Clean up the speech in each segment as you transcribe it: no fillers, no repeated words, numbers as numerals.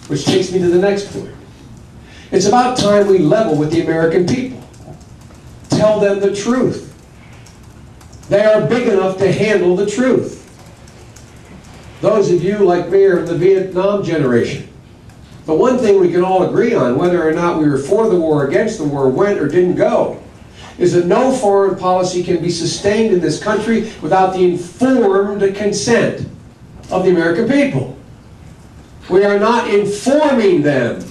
Which takes me to the next point. It's about time we level with the American people. Tell them the truth. They are big enough to handle the truth. Those of you like me are the Vietnam generation. The one thing we can all agree on, whether or not we were for the war, against the war, went or didn't go, is that no foreign policy can be sustained in this country without the informed consent of the American people. We are not informing them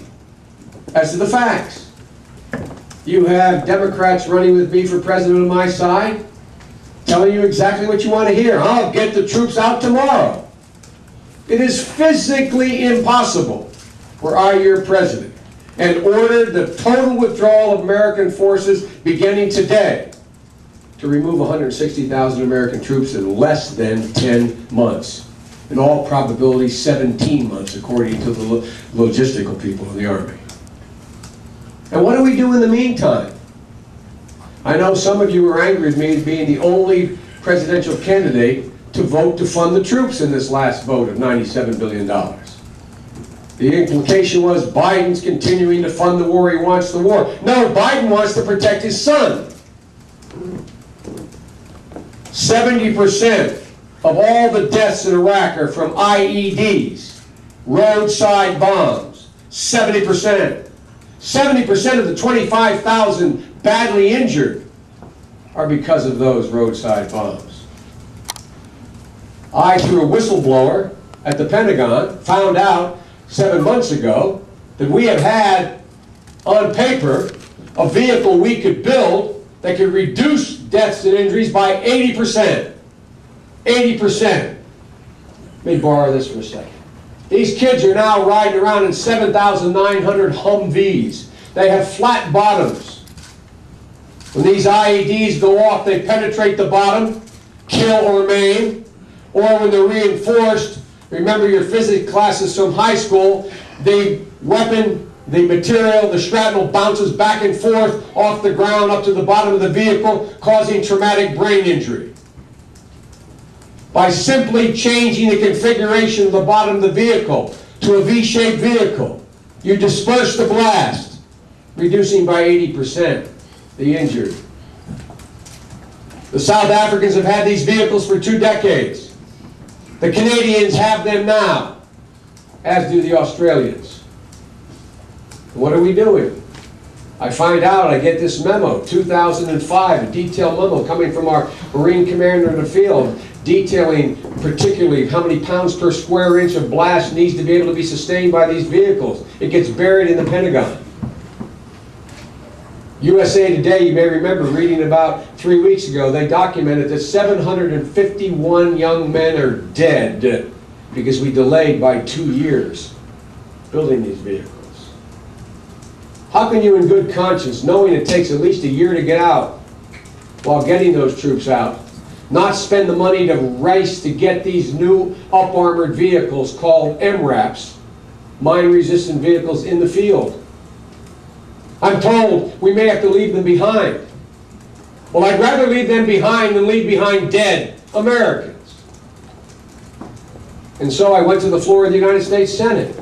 as to the facts. You have Democrats running with me for president on my side, telling you exactly what you want to hear. I'll get the troops out tomorrow. It is physically impossible were I your president and ordered the total withdrawal of American forces beginning today to remove 160,000 American troops in less than 10 months. In all probability, 17 months, according to the logistical people in the Army. And what do we do in the meantime? I know some of you are angry with me as being the only presidential candidate to vote to fund the troops in this last vote of $97 billion. The implication was Biden's continuing to fund the war, he wants the war. No, Biden wants to protect his son. 70% of all the deaths in Iraq are from IEDs, roadside bombs. 70%. 70% of the 25,000 badly injured are because of those roadside bombs. I, through a whistleblower at the Pentagon, found out 7 months ago that we have had, on paper, a vehicle we could build that could reduce deaths and injuries by 80%. 80%. Let me borrow this for a second. These kids are now riding around in 7,900 Humvees. They have flat bottoms. When these IEDs go off, they penetrate the bottom, kill or maim. Or when they're reinforced, remember your physics classes from high school, the weapon, the material, the shrapnel bounces back and forth off the ground up to the bottom of the vehicle, causing traumatic brain injury. By simply changing the configuration of the bottom of the vehicle to a V-shaped vehicle, you disperse the blast, reducing by 80% the injured. The South Africans have had these vehicles for 2 decades. The Canadians have them now, as do the Australians. What are we doing? I find out, I get this memo, 2005, a detailed memo coming from our Marine commander in the field, detailing particularly how many pounds per square inch of blast needs to be able to be sustained by these vehicles. It gets buried in the Pentagon. USA Today, you may remember reading about 3 weeks ago, they documented that 751 young men are dead because we delayed by 2 years building these vehicles. How can you in good conscience, knowing it takes at least a year to get out, while getting those troops out, not spend the money to race to get these new up-armored vehicles called MRAPs, mine-resistant vehicles, in the field? I'm told we may have to leave them behind. Well, I'd rather leave them behind than leave behind dead Americans. And so I went to the floor of the United States Senate.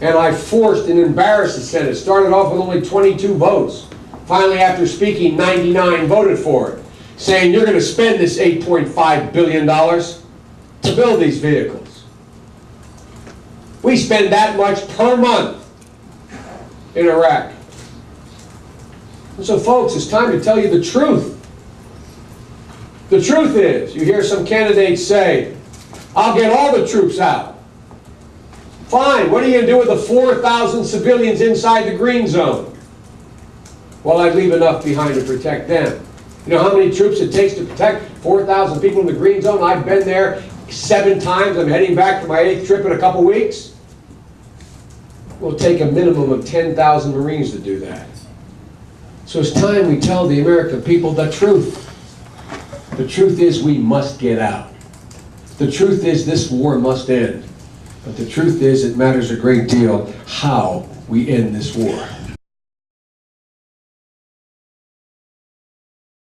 And I forced and embarrassed the Senate. Started off with only 22 votes. Finally, after speaking, 99 voted for it, saying you're going to spend this $8.5 billion to build these vehicles. We spend that much per month in Iraq. And so folks, it's time to tell you the truth. The truth is, you hear some candidates say, I'll get all the troops out. Fine, what are you going to do with the 4,000 civilians inside the green zone? Well, I'd leave enough behind to protect them. You know how many troops it takes to protect 4,000 people in the green zone? I've been there 7 times. I'm heading back for my 8th trip in a couple weeks. It will take a minimum of 10,000 Marines to do that. So it's time we tell the American people the truth. The truth is we must get out. The truth is this war must end. But the truth is it matters a great deal how we end this war.